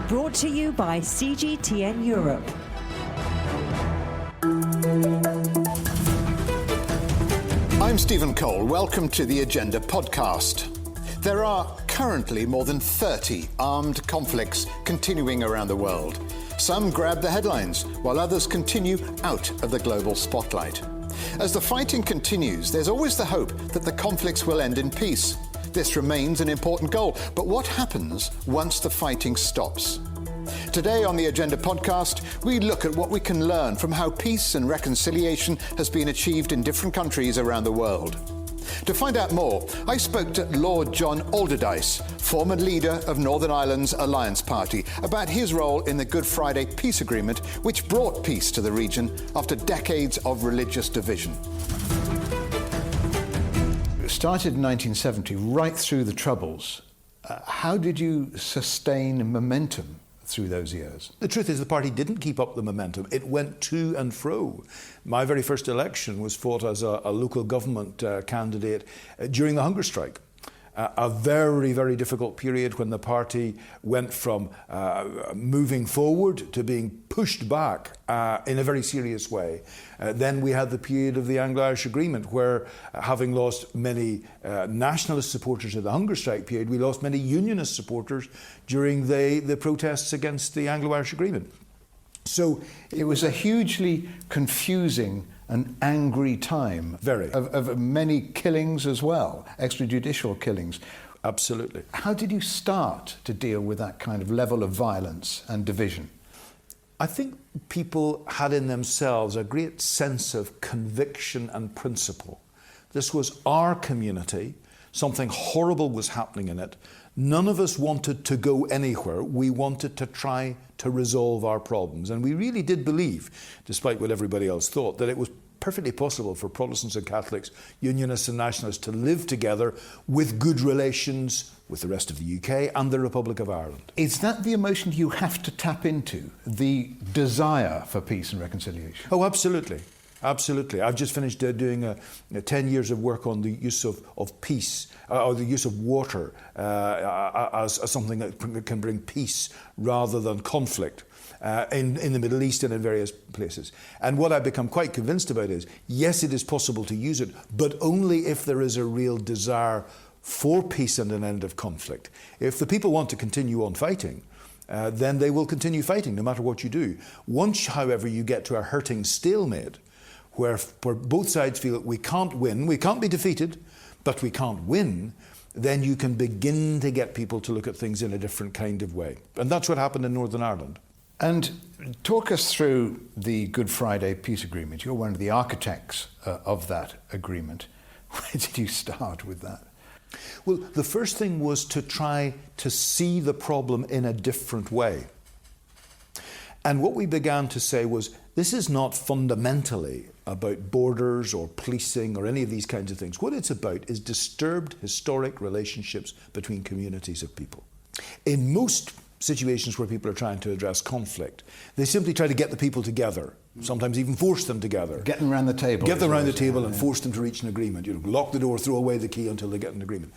Brought to you by CGTN Europe. I'm Stephen Cole. Welcome to the Agenda podcast. There are currently more than 30 armed conflicts continuing around the world. Some grab the headlines, while others continue out of the global spotlight. As the fighting continues, there's always the hope that the conflicts will end in peace. This remains an important goal, but what happens once the fighting stops? Today on the Agenda podcast, we look at what we can learn from how peace and reconciliation has been achieved in different countries around the world. To find out more, I spoke to Lord John Alderdice, former leader of Northern Ireland's Alliance Party, about his role in the Good Friday Peace Agreement, which brought peace to the region after decades of religious division. Started in 1970, right through the Troubles. How did you sustain momentum through those years? The truth is the party didn't keep up the momentum. It went to and fro. My very first election was fought as a local government candidate during the hunger strike. A very, very difficult period when the party went from moving forward to being pushed back in a very serious way. Then we had the period of the Anglo-Irish Agreement where, having lost many nationalist supporters in the hunger strike period, we lost many unionist supporters during the protests against the Anglo-Irish Agreement. So it was a hugely confusing and angry time. Very. Of many killings as well, extrajudicial killings. Absolutely. How did you start to deal with that kind of level of violence and division? I think people had in themselves a great sense of conviction and principle. This was our community. Something horrible was happening in it. None of us wanted to go anywhere. We wanted to try to resolve our problems. And we really did believe, despite what everybody else thought, that it was perfectly possible for Protestants and Catholics, Unionists and Nationalists to live together with good relations with the rest of the UK and the Republic of Ireland. Is that the emotion you have to tap into, the desire for peace and reconciliation? Oh, absolutely. Absolutely. I've just finished doing 10 years of work on the use of peace, or the use of water as something that can bring peace rather than conflict in the Middle East and in various places. And what I've become quite convinced about is, yes, it is possible to use it, but only if there is a real desire for peace and an end of conflict. If the people want to continue on fighting, then they will continue fighting no matter what you do. Once, however, you get to a hurting stalemate, where both sides feel we can't win, we can't be defeated, but we can't win, then you can begin to get people to look at things in a different kind of way. And that's what happened in Northern Ireland. And talk us through the Good Friday Peace Agreement. You're one of the architects of that agreement. Where did you start with that? Well, the first thing was to try to see the problem in a different way. And what we began to say was, this is not fundamentally about borders or policing or any of these kinds of things. What it's about is disturbed historic relationships between communities of people. In most situations where people are trying to address conflict, they simply try to get the people together, sometimes even force them together. Get them around the table. Get them around the table and force them to reach an agreement. You know, lock the door, throw away the key until they get an agreement.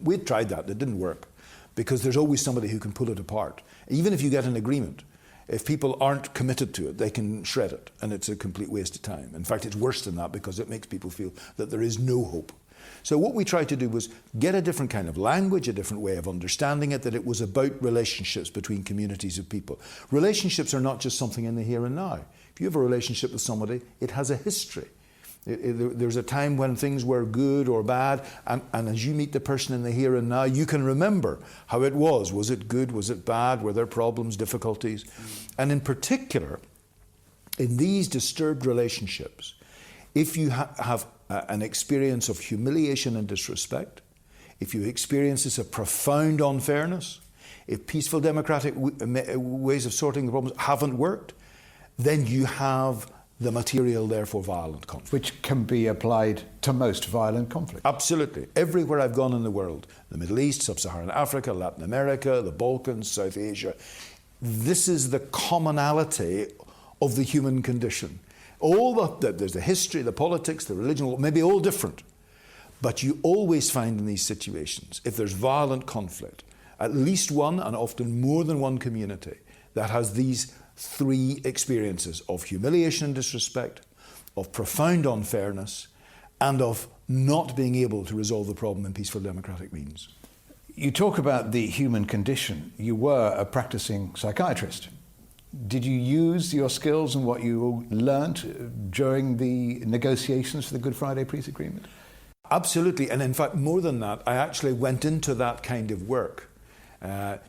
We'd tried that, it didn't work, because there's always somebody who can pull it apart. Even if you get an agreement, if people aren't committed to it, they can shred it, and it's a complete waste of time. In fact, it's worse than that, because it makes people feel that there is no hope. So what we tried to do was get a different kind of language, a different way of understanding it, that it was about relationships between communities of people. Relationships are not just something in the here and now. If you have a relationship with somebody, it has a history. There's a time when things were good or bad, and as you meet the person in the here and now, you can remember how it was. Was it good? Was it bad? Were there problems, difficulties? And in particular, in these disturbed relationships, if you have an experience of humiliation and disrespect, if you experience this of profound unfairness, if peaceful democratic ways of sorting the problems haven't worked, then you have the material there for violent conflict. Which can be applied to most violent conflict. Absolutely. Everywhere I've gone in the world, the Middle East, Sub-Saharan Africa, Latin America, the Balkans, South Asia, this is the commonality of the human condition. There's the history, the politics, the religion, maybe all different. But you always find in these situations, if there's violent conflict, at least one and often more than one community that has these three experiences of humiliation and disrespect, of profound unfairness, and of not being able to resolve the problem in peaceful democratic means. You talk about the human condition. You were a practicing psychiatrist. Did you use your skills and what you learnt during the negotiations for the Good Friday Peace Agreement? Absolutely, and in fact, more than that, I actually went into that kind of work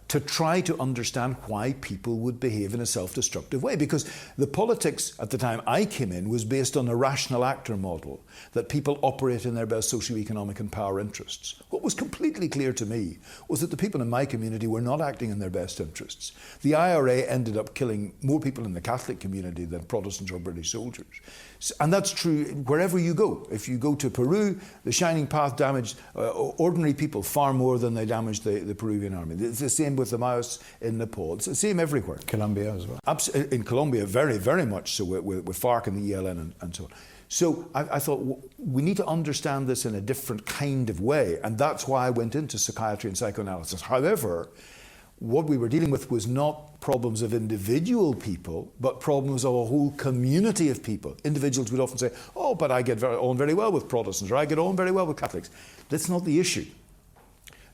to try to understand why people would behave in a self-destructive way. Because the politics at the time I came in was based on a rational actor model, that people operate in their best socio-economic and power interests. What was completely clear to me was that the people in my community were not acting in their best interests. The IRA ended up killing more people in the Catholic community than Protestants or British soldiers. And that's true wherever you go. If you go to Peru, the Shining Path damaged ordinary people far more than they damaged the Peruvian army. It's the same with the Maoists in Nepal. It's the same everywhere. Colombia as well. In Colombia, very, very much so, with FARC and the ELN and so on. So I thought, we need to understand this in a different kind of way, and that's why I went into psychiatry and psychoanalysis. However, what we were dealing with was not problems of individual people, but problems of a whole community of people. Individuals would often say, oh, but I get on very well with Protestants, or I get on very well with Catholics. That's not the issue.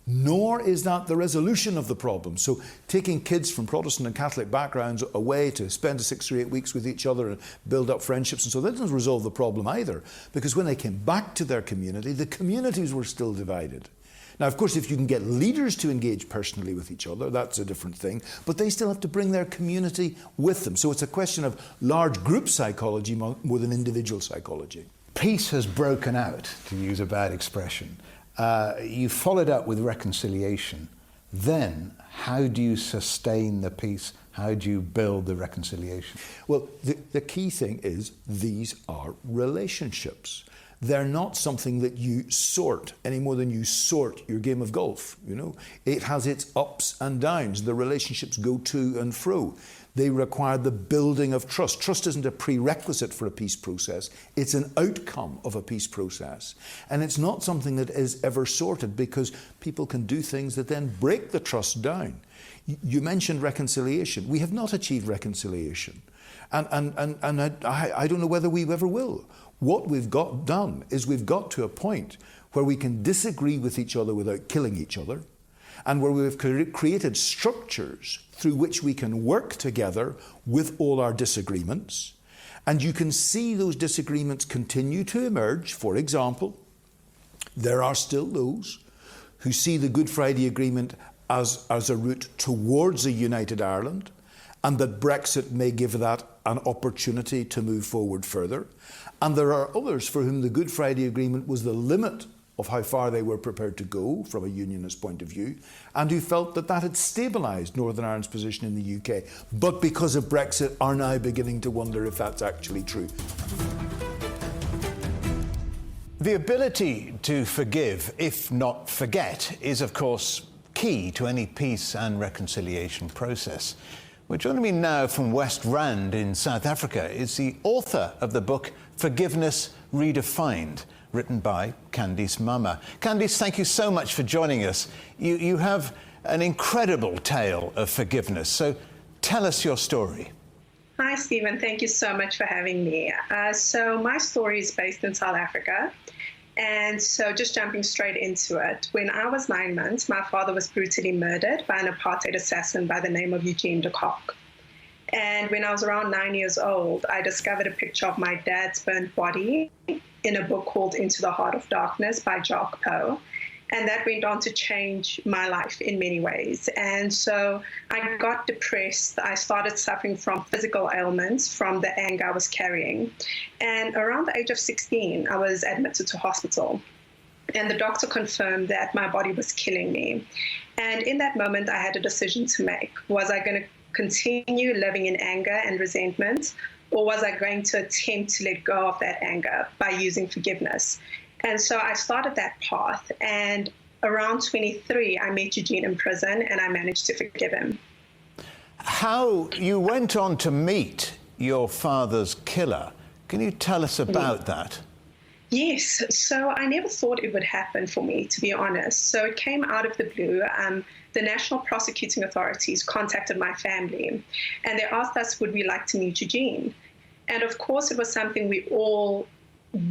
Nor is that the resolution of the problem. So taking kids from Protestant and Catholic backgrounds away to spend 6 or 8 weeks with each other and build up friendships, and so that doesn't resolve the problem either. Because when they came back to their community, the communities were still divided. Now, of course, if you can get leaders to engage personally with each other, that's a different thing, but they still have to bring their community with them. So it's a question of large group psychology more than individual psychology. Peace has broken out, to use a bad expression. You followed up with reconciliation. Then, how do you sustain the peace? How do you build the reconciliation? Well, the key thing is these are relationships. They're not something that you sort any more than you sort your game of golf. You know, it has its ups and downs. The relationships go to and fro. They require the building of trust. Trust isn't a prerequisite for a peace process. It's an outcome of a peace process. And it's not something that is ever sorted, because people can do things that then break the trust down. You mentioned reconciliation. We have not achieved reconciliation. And I don't know whether we ever will. What we've got done is we've got to a point where we can disagree with each other without killing each other, and where we've created structures through which we can work together with all our disagreements. And you can see those disagreements continue to emerge. For example, there are still those who see the Good Friday Agreement as a route towards a united Ireland, and that Brexit may give that an opportunity to move forward further. And there are others for whom the Good Friday Agreement was the limit of how far they were prepared to go from a unionist point of view, and who felt that that had stabilised Northern Ireland's position in the UK, but because of Brexit are now beginning to wonder if that's actually true. The ability to forgive, if not forget, is of course key to any peace and reconciliation process. Well, joining me now from West Rand in South Africa is the author of the book Forgiveness Redefined, written by Candice Mama. Candice, thank you so much for joining us. You have an incredible tale of forgiveness, so tell us your story. Hi, Stephen. Thank you so much for having me. So my story is based in South Africa. And so just jumping straight into it, when I was 9 months, my father was brutally murdered by an apartheid assassin by the name of Eugene de Kock. And when I was around 9 years old, I discovered a picture of my dad's burnt body in a book called Into the Heart of Darkness by Jacques Poe. And that went on to change my life in many ways. And so I got depressed. I started suffering from physical ailments from the anger I was carrying. And around the age of 16, I was admitted to hospital. And the doctor confirmed that my body was killing me. And in that moment, I had a decision to make. Was I going to continue living in anger and resentment, or was I going to attempt to let go of that anger by using forgiveness? And so I started that path, and around 23, I met Eugene in prison, and I managed to forgive him. How you went on to meet your father's killer. Can you tell us about that? Yes, so I never thought it would happen for me, to be honest. So it came out of the blue. The National Prosecuting Authorities contacted my family, and they asked us, would we like to meet Eugene? And of course, it was something we all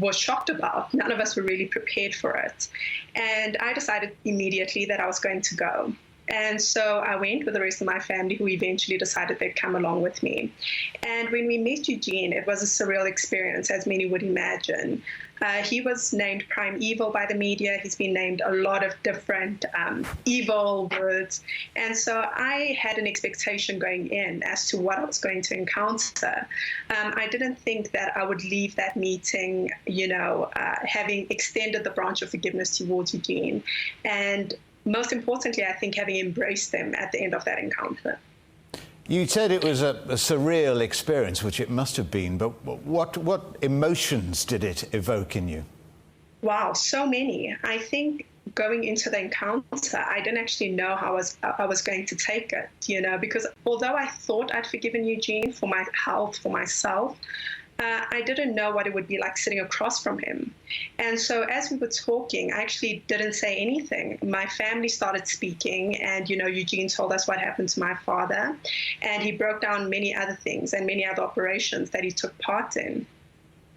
were shocked about. None of us were really prepared for it. And I decided immediately that I was going to go. And so I went with the rest of my family, who eventually decided they'd come along with me. And when we met Eugene, it was a surreal experience, as many would imagine. He was named prime evil by the media. He's been named a lot of different evil words. And so I had an expectation going in as to what I was going to encounter. I didn't think that I would leave that meeting, having extended the branch of forgiveness towards Eugene. And most importantly, I think having embraced them at the end of that encounter. You said it was a surreal experience, which it must have been, but what emotions did it evoke in you? Wow, so many. I think going into the encounter, I didn't actually know how I was going to take it, because although I thought I'd forgiven Eugene for my health, for myself, I didn't know what it would be like sitting across from him. And so as we were talking, I actually didn't say anything. My family started speaking, and, Eugene told us what happened to my father. And he broke down many other things and many other operations that he took part in.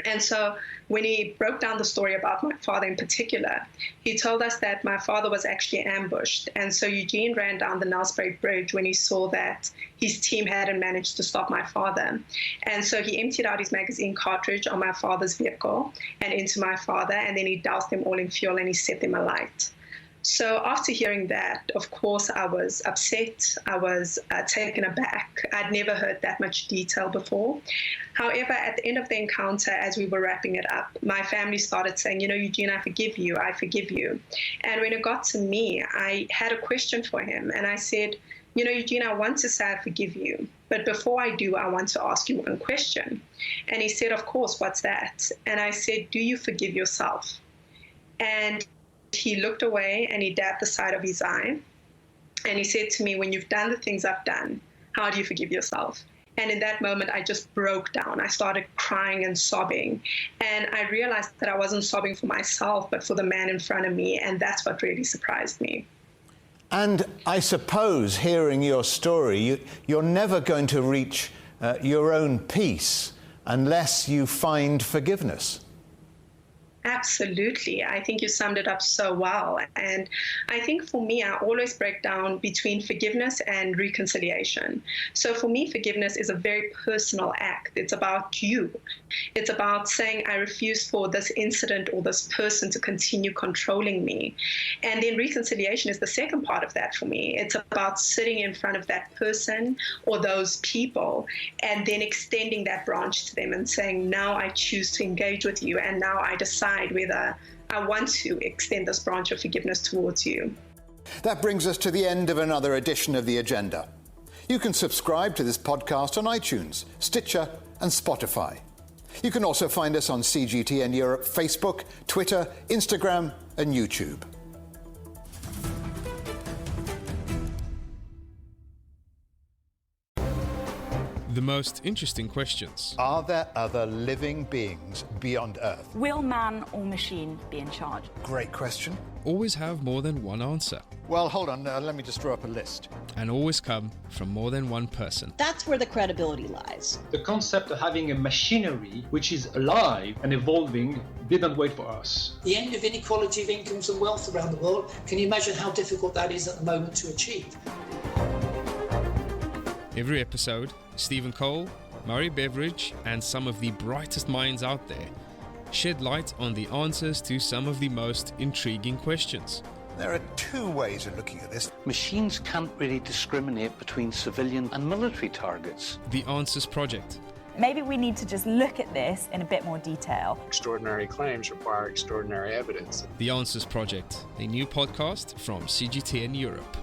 And so when he broke down the story about my father in particular, he told us that my father was actually ambushed. And so Eugene ran down the Nelspruit Bridge when he saw that his team hadn't managed to stop my father. And so he emptied out his magazine cartridge on my father's vehicle and into my father, and then he doused them all in fuel and he set them alight. So after hearing that, of course, I was upset. I was taken aback. I'd never heard that much detail before. However, at the end of the encounter, as we were wrapping it up, my family started saying, Eugene, I forgive you. I forgive you. And when it got to me, I had a question for him. And I said, Eugene, I want to say I forgive you. But before I do, I want to ask you one question. And he said, of course, what's that? And I said, do you forgive yourself? And he looked away and he dabbed the side of his eye. And he said to me, when you've done the things I've done, how do you forgive yourself? And in that moment, I just broke down. I started crying and sobbing. And I realized that I wasn't sobbing for myself, but for the man in front of me. And that's what really surprised me. And I suppose, hearing your story, you're never going to reach your own peace unless you find forgiveness. Absolutely. I think you summed it up so well. And I think for me, I always break down between forgiveness and reconciliation. So for me, forgiveness is a very personal act. It's about you. It's about saying, I refuse for this incident or this person to continue controlling me. And then reconciliation is the second part of that for me. It's about sitting in front of that person or those people and then extending that branch to them and saying, now I choose to engage with you, and now I decide whether I want to extend this branch of forgiveness towards you. That brings us to the end of another edition of The Agenda. You can subscribe to this podcast on iTunes, Stitcher and Spotify. You can also find us on CGTN Europe Facebook, Twitter, Instagram and YouTube. The most interesting questions. Are there other living beings beyond Earth? Will man or machine be in charge? Great question. Always have more than one answer. Well, hold on, let me just draw up a list. And always come from more than one person. That's where the credibility lies. The concept of having a machinery which is alive and evolving didn't wait for us. The end of inequality of incomes and wealth around the world, can you imagine how difficult that is at the moment to achieve? Every episode, Stephen Cole, Murray Beveridge, and some of the brightest minds out there shed light on the answers to some of the most intriguing questions. There are two ways of looking at this. Machines can't really discriminate between civilian and military targets. The Answers Project. Maybe we need to just look at this in a bit more detail. Extraordinary claims require extraordinary evidence. The Answers Project, a new podcast from CGTN Europe.